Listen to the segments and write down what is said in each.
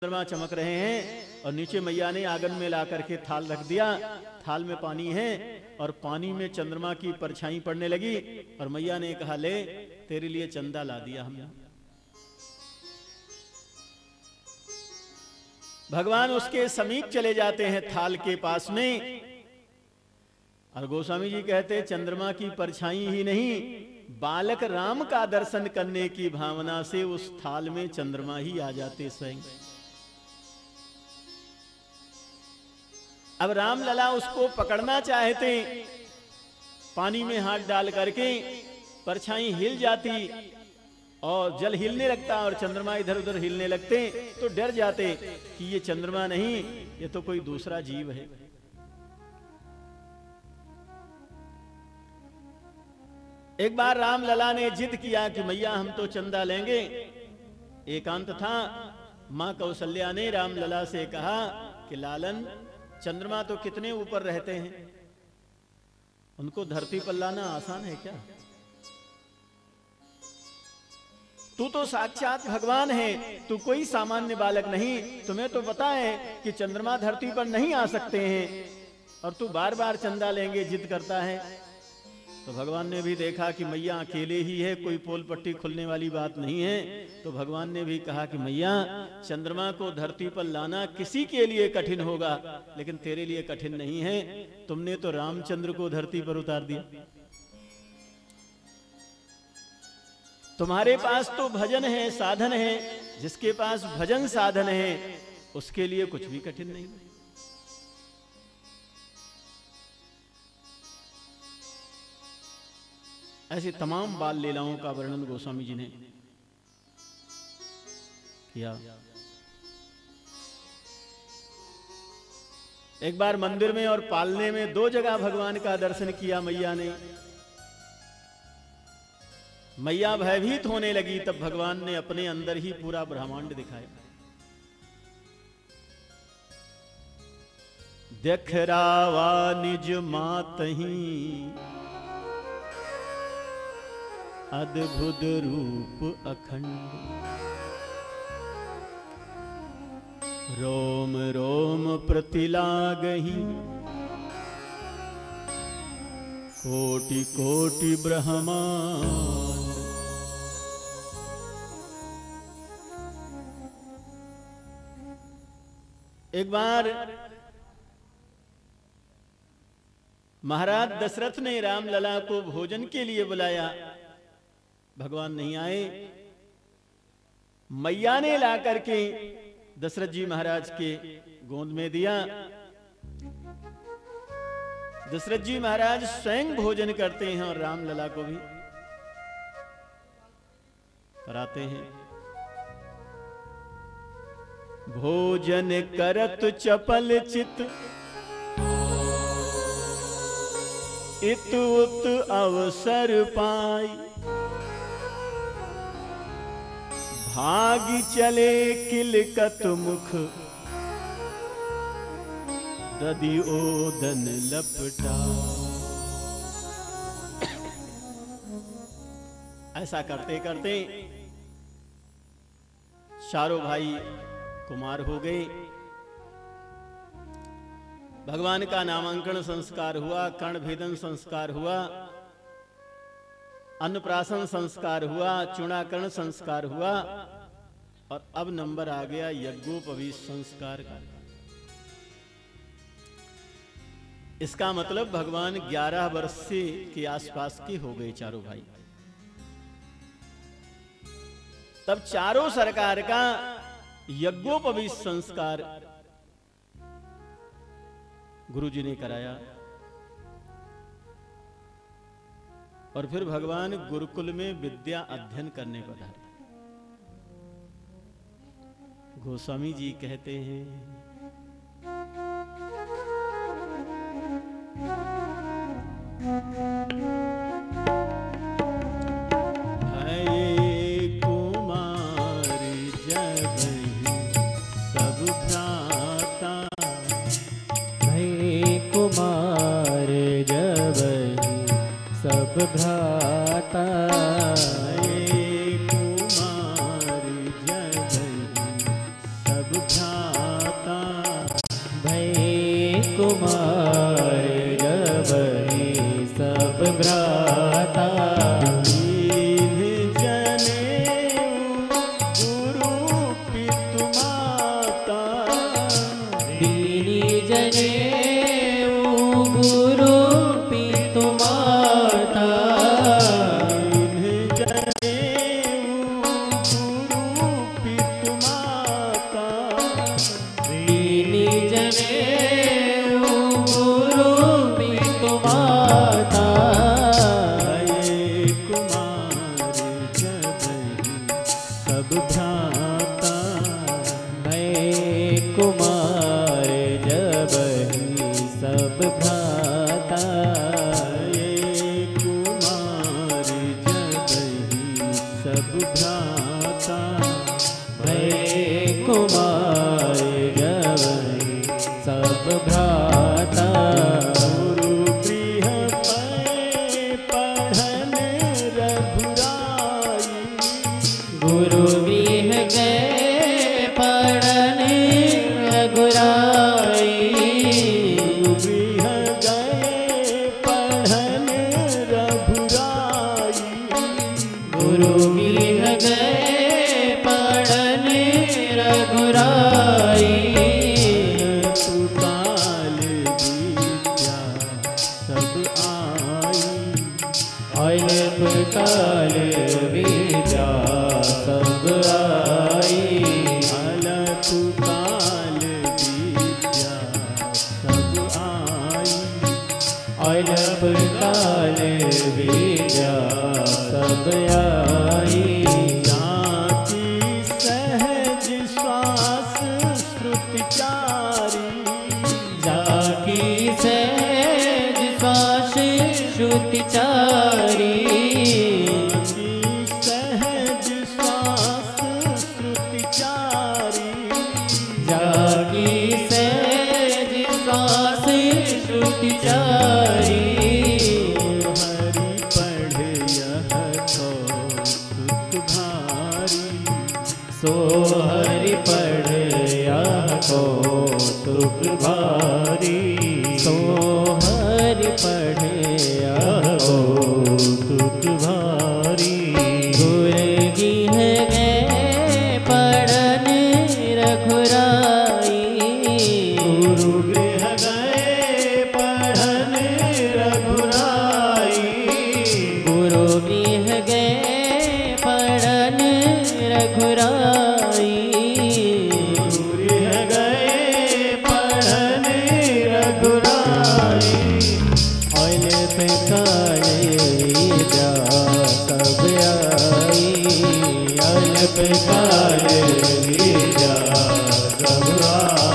चंद्रमा चमक रहे हैं और नीचे मैया ने आंगन में ला करके थाल रख दिया। थाल में पानी है और पानी में चंद्रमा की परछाई पड़ने लगी और मैया ने कहा, ले तेरे लिए चंदा ला दिया हमने। भगवान उसके समीप चले जाते हैं थाल के पास में, और गोस्वामी जी कहते चंद्रमा की परछाई ही नहीं, बालक राम का दर्शन करने की भावना से उस थाल में चंद्रमा ही आ जाते स्वयं। अब राम लला उसको पकड़ना चाहते, पानी में हाथ डाल करके परछाई हिल जाती और जल हिलने लगता और चंद्रमा इधर उधर हिलने लगते, तो डर जाते कि ये चंद्रमा नहीं, ये तो कोई दूसरा जीव है। एक बार राम लला ने जिद किया कि मैया हम तो चंदा लेंगे। एकांत था, मां कौशल्या ने राम लला से कहा कि लालन, चंद्रमा तो कितने ऊपर रहते हैं, उनको धरती पर लाना आसान है क्या? तू तो साक्षात भगवान है, तू कोई सामान्य बालक नहीं। तुम्हें तो पता है कि चंद्रमा धरती पर नहीं आ सकते हैं और तू बार बार चंदा लेंगे जिद करता है। तो भगवान ने भी देखा कि मैया अकेले ही है, कोई पोल पट्टी खुलने वाली बात नहीं है, तो भगवान ने भी कहा कि मैया चंद्रमा को धरती पर लाना किसी के लिए कठिन होगा, लेकिन तेरे लिए कठिन नहीं है। तुमने तो रामचंद्र को धरती पर उतार दिया, तुम्हारे पास तो भजन है, साधन है। जिसके पास भजन साधन है उसके लिए कुछ भी कठिन नहीं। ऐसी तमाम बाल लीलाओं का वर्णन गोस्वामी जी ने किया। एक बार मंदिर में और पालने में दो जगह भगवान का दर्शन किया मैया ने। मैया भयभीत होने लगी, तब भगवान ने अपने अंदर ही पूरा ब्रह्मांड दिखाया। देख रावा निज मातहि अद्भुत रूप अखंड, रोम रोम प्रतिलागहि कोटि कोटि ब्रह्मांड। एक बार महाराज दशरथ ने राम लला को भोजन के लिए बुलाया, भगवान नहीं आए। मैया ने ला करके दशरथ जी महाराज के गोद में दिया। दशरथ जी महाराज स्वयं भोजन करते हैं और राम लला को भी कराते हैं। भोजन करत चपल चित इत उत अवसर पाई, भागी चले किलकत मुख दधि ओदन लपटा। ऐसा करते करते चारों भाई कुमार हो गए। भगवान का नामांकन संस्कार हुआ, कर्ण भेदन संस्कार हुआ, अन्नप्राशन संस्कार हुआ, चूड़ाकरण संस्कार हुआ, और अब नंबर आ गया यज्ञोपवीत संस्कार का। इसका मतलब भगवान 11 वर्ष से के आसपास के हो गए चारों भाई। तब चारों सरकार का यज्ञोपवीत संस्कार गुरुजी ने कराया और फिर भगवान गुरुकुल में विद्या अध्ययन करने पधारे। गोस्वामी जी कहते हैं, भये कुमार जब सब भ्राता, भये कुमार जब सब भ्राता, भये कुमार जब सब भ्राता। भय कुमार जब ही सब भ्राता। दीन जनेऊ गुरु पितु माता। दीन जनेऊ गुरु पितु माता। दीन जनेऊ गुरु पितु माता। दीन जनेऊ गुरु पितु माता। भय कुमार जब ही सब भ्राता। भय कुमार जब ही सब भ्राता। भय कुमार जब ही सब भ्राता। भय कुमार जब ही सब भ्राता। गुरु गृह पए पढ़न रघुराई। गुरु गृह गए पढ़न रघुराई। गृह गए पढ़न रघुराई। गुरु गृह गए पढ़न रघुराई। सुकाल विद्या सब आई। अल्प काल विद्या सब आई। अलप काल विद्या सब आई। अल्प काल विद्या सब आई। जाति सहज श्वास श्रुतिचारी। जाकी सहज श्वास श्रुतिचारी। सहज श्वास श्रुतिचारी। जाकी सहज श्वास श्रुतिचारी। हरि पढ़ यह कौतुक भारी। सो हरि पढ़ यह कौतुक भारी। सो हरि पढ़ यह कौतुक भारी। गुर गिह गए पढ़न रघुराई। गुरु गृह गए पढ़न रघुराई। गुरु गृह गए पढ़न रघुराई। गृह गए पढ़न रघुराई। अल्प काल विद्या सब आई। अल्प काल विद्या सब आई।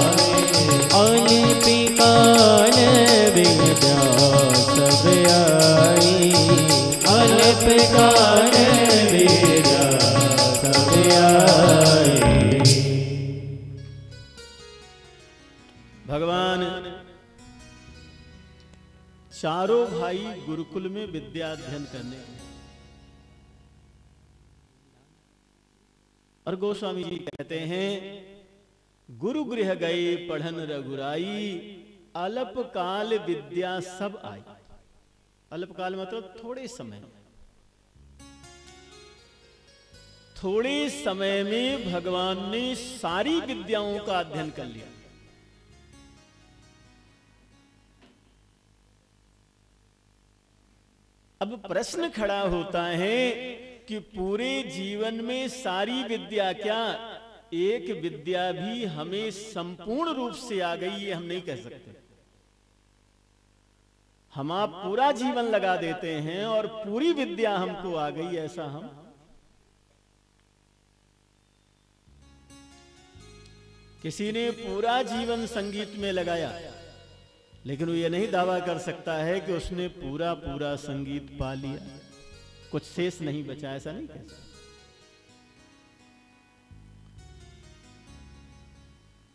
अल्प काल विद्या सब आई। अल्प काल विद्या सब आई। भगवान चारों भाई गुरुकुल में विद्या अध्ययन करने गए। और गोस्वामी जी कहते हैं गुरु गृह गए पढ़न रघुराई। अल्प काल विद्या सब आई। अल्प काल मतलब थोड़े समय। थोड़े समय में भगवान ने सारी विद्याओं का अध्ययन कर लिया। अब प्रश्न खड़ा होता है कि पूरे जीवन में सारी विद्या क्या, एक विद्या भी हमें संपूर्ण रूप से आ गई ये हम नहीं कह सकते। हम आप पूरा जीवन लगा देते हैं और पूरी विद्या हमको आ गई ऐसा हम किसी ने पूरा जीवन संगीत में लगाया लेकिन वो ये नहीं दावा कर सकता है कि उसने पूरा पूरा संगीत पा लिया, कुछ शेष नहीं बचा, ऐसा नहीं कह सकता।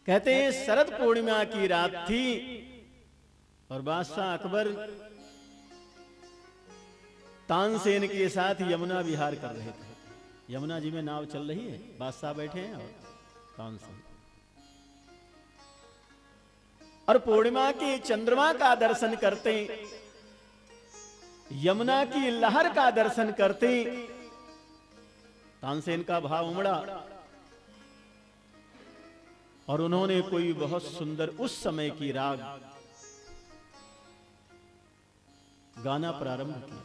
कहते हैं शरद पूर्णिमा की रात थी और बादशाह अकबर तानसेन के साथ यमुना विहार कर रहे थे। यमुना जी में नाव चल रही है, बादशाह बैठे हैं और तानसेन। और पूर्णिमा के चंद्रमा का दर्शन करते, यमुना की लहर का दर्शन करते, तानसेन का भाव उमड़ा और उन्होंने कोई बहुत सुंदर उस समय की राग गाना प्रारंभ किया।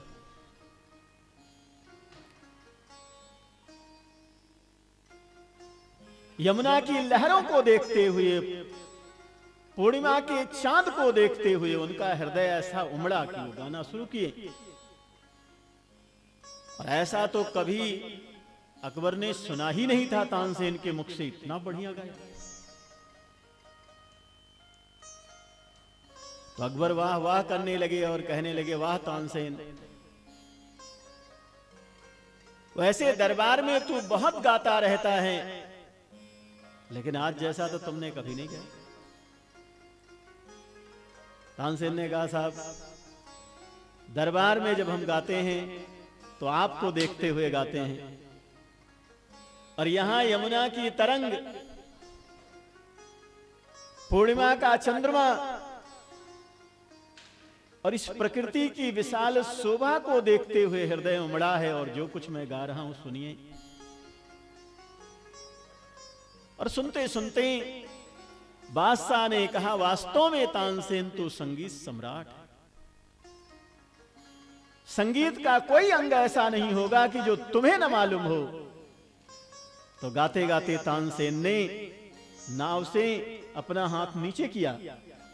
यमुना की लहरों को देखते हुए, पूर्णिमा के चांद को देखते हुए उनका हृदय ऐसा उमड़ा कि वो गाना शुरू किए। और ऐसा तो कभी अकबर ने सुना ही नहीं था तानसेन के मुख से, इतना बढ़िया गाया। तो अकबर वाह वाह करने लगे और कहने लगे, वाह तानसेन, वैसे दरबार में तू बहुत गाता रहता है, लेकिन आज जैसा तो तुमने कभी नहीं गाया। तानसेन ने कहा, साहब, दरबार में जब हम गाते हैं तो आपको देखते हुए गाते हैं, और यहां यमुना की तरंग, पूर्णिमा का चंद्रमा और इस प्रकृति की विशाल शोभा को देखते हुए हृदय उमड़ा है। और जो कुछ मैं गा रहा हूं सुनिए। और सुनते सुनते बादशाह ने कहा, वास्तव में तानसेन तो संगीत सम्राट है। संगीत का कोई अंग ऐसा नहीं होगा कि जो तुम्हें न मालूम हो। तो गाते गाते तानसेन ने नाव से अपना हाथ नीचे किया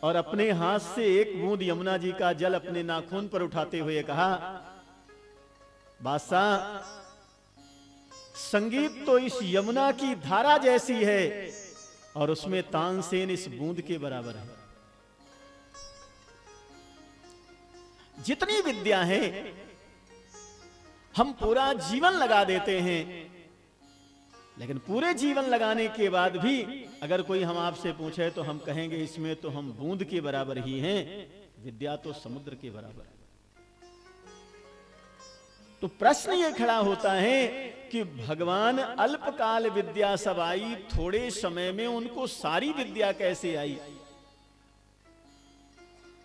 और अपने हाथ से एक बूंद यमुना जी का जल अपने नाखून पर उठाते हुए कहा, बादशाह, संगीत तो इस यमुना की धारा जैसी है और उसमें तानसेन इस बूंद के बराबर है। जितनी विद्या है हम पूरा जीवन लगा देते हैं, लेकिन पूरे जीवन लगाने के बाद भी अगर कोई हम आपसे पूछे तो हम कहेंगे इसमें तो हम बूंद के बराबर ही हैं। विद्या तो समुद्र के बराबर है। तो प्रश्न ये खड़ा होता है कि भगवान अल्पकाल विद्या सब आई, थोड़े समय में उनको सारी विद्या कैसे आई?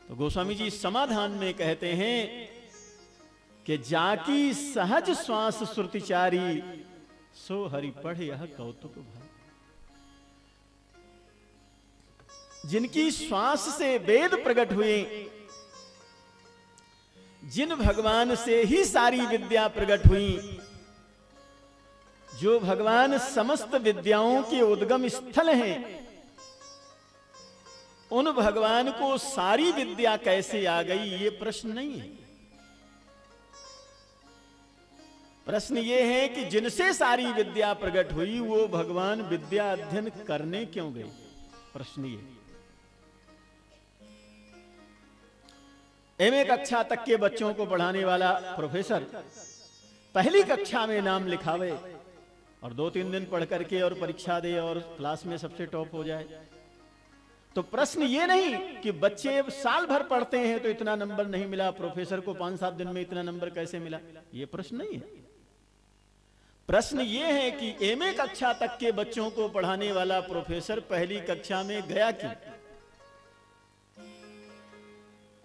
तो गोस्वामी जी समाधान में कहते हैं कि जाकी सहज श्वास श्रुतिचारी, सो हरि पढ़े यह कौतुक भाई। जिनकी श्वास से वेद प्रकट हुए, जिन भगवान से ही सारी विद्या प्रकट हुई, जो भगवान समस्त विद्याओं के उद्गम स्थल हैं, उन भगवान को सारी विद्या कैसे आ गई, ये प्रश्न नहीं है। प्रश्न ये है कि जिनसे सारी विद्या प्रकट हुई वो भगवान विद्या अध्ययन करने क्यों गए? प्रश्न ये। एमए कक्षा तक के बच्चों को पढ़ाने वाला प्रोफेसर पहली कक्षा में नाम लिखावे और 2-3 दिन पढ़ करके और परीक्षा दे और क्लास में सबसे टॉप हो जाए, तो प्रश्न ये नहीं कि बच्चे साल भर पढ़ते हैं तो इतना नंबर नहीं मिला, प्रोफेसर को 5-7 दिन में इतना नंबर कैसे मिला, ये प्रश्न नहीं है। प्रश्न ये है कि एमए कक्षा तक के बच्चों को पढ़ाने वाला प्रोफेसर पहली कक्षा में गया क्यों?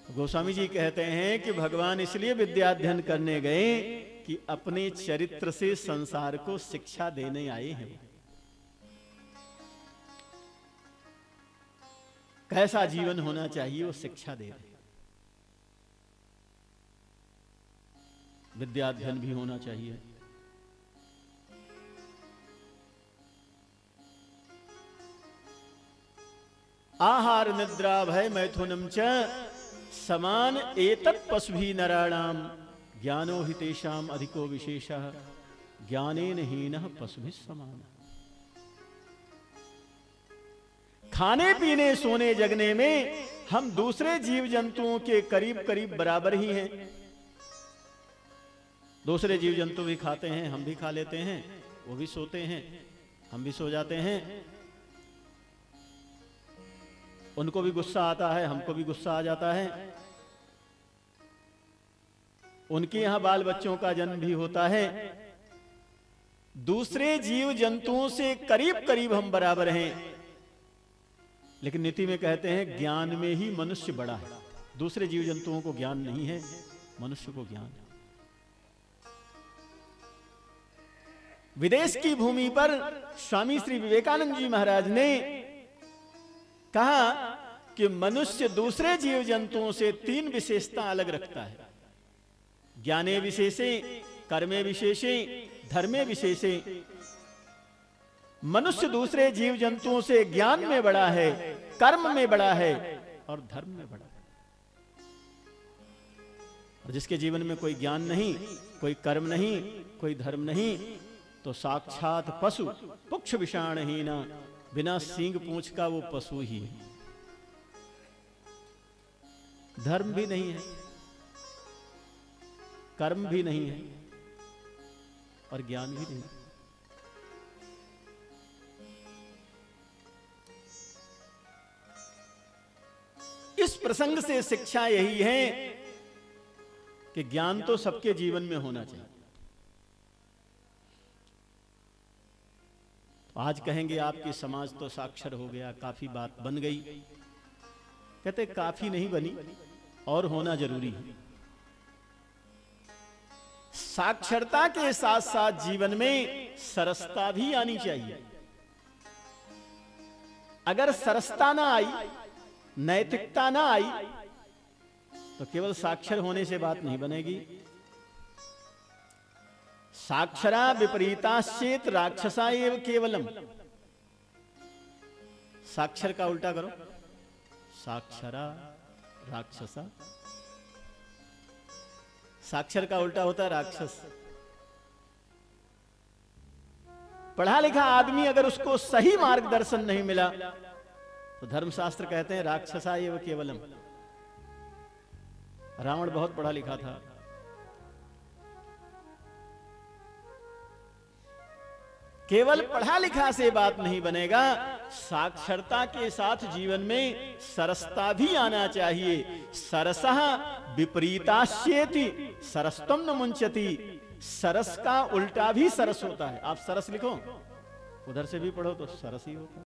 गोस्वामी जी कहते हैं कि भगवान इसलिए विद्या अध्ययन करने गए कि अपने चरित्र से संसार को शिक्षा देने आए हैं। कैसा जीवन होना चाहिए वो शिक्षा दे रहे। विद्या अध्ययन भी होना चाहिए। आहार निद्रा भय मैथुनम च समान एतत् पशुभि नराणाम ज्ञानो हि तेषाम अधिको विशेषः ज्ञानेन हीनः पशुभिः समान। खाने पीने सोने जगने में हम दूसरे जीव जंतुओं के करीब करीब बराबर ही हैं। दूसरे जीव जंतु भी खाते हैं, हम भी खा लेते हैं, वो भी सोते हैं, हम भी सो जाते हैं। उनको भी गुस्सा आता है, हमको भी गुस्सा आ जाता है। उनके यहां बाल बच्चों का जन्म भी होता है। दूसरे जीव जंतुओं से करीब करीब हम बराबर हैं। लेकिन नीति में कहते हैं ज्ञान में ही मनुष्य बड़ा है। दूसरे जीव जंतुओं को ज्ञान नहीं है, मनुष्य को ज्ञान है। विदेश की भूमि पर स्वामी श्री विवेकानंद जी महाराज ने कहा कि मनुष्य दूसरे जीव जंतुओं से 3 विशेषता अलग रखता है। ज्ञाने विशेषे, कर्मे विशेषे, धर्मे विशेषे। मनुष्य दूसरे जीव जंतुओं से ज्ञान में बड़ा है, कर्म में बड़ा है और धर्म में बड़ा है। और जिसके जीवन में कोई ज्ञान नहीं, कोई कर्म नहीं, कोई धर्म नहीं, तो साक्षात पशु, पुक्ष विषाणहीना, बिना सींग पूंछ का वो पशु ही है। धर्म भी नहीं है, कर्म भी नहीं है और ज्ञान भी नहीं। इस प्रसंग से शिक्षा यही है कि ज्ञान तो सबके जीवन में होना चाहिए। तो आज कहेंगे आपकी समाज तो साक्षर हो गया, काफी बात बन गई। कहते काफी नहीं बनी और होना जरूरी है। साक्षरता के साथ साथ जीवन में सरसता भी आनी चाहिए। अगर सरसता ना आई, नैतिकता ना आई, तो केवल साक्षर होने से बात नहीं बनेगी। साक्षरा विपरीताश्चेत राक्षसा एव केवलम। साक्षर का उल्टा करो, साक्षरा राक्षसा। साक्षर का उल्टा होता है राक्षस। पढ़ा लिखा आदमी अगर उसको सही मार्गदर्शन नहीं मिला तो धर्मशास्त्र कहते हैं राक्षसा एव केवलम। रावण बहुत पढ़ा लिखा था, केवल पढ़ा लिखा से बात नहीं बनेगा, साक्षरता के साथ जीवन में सरसता भी आना चाहिए। सरसः विपरीताश्चेति सरस्तम न मुंचति। सरस का उल्टा भी सरस होता है। आप सरस लिखो, उधर से भी पढ़ो तो सरस ही होता है।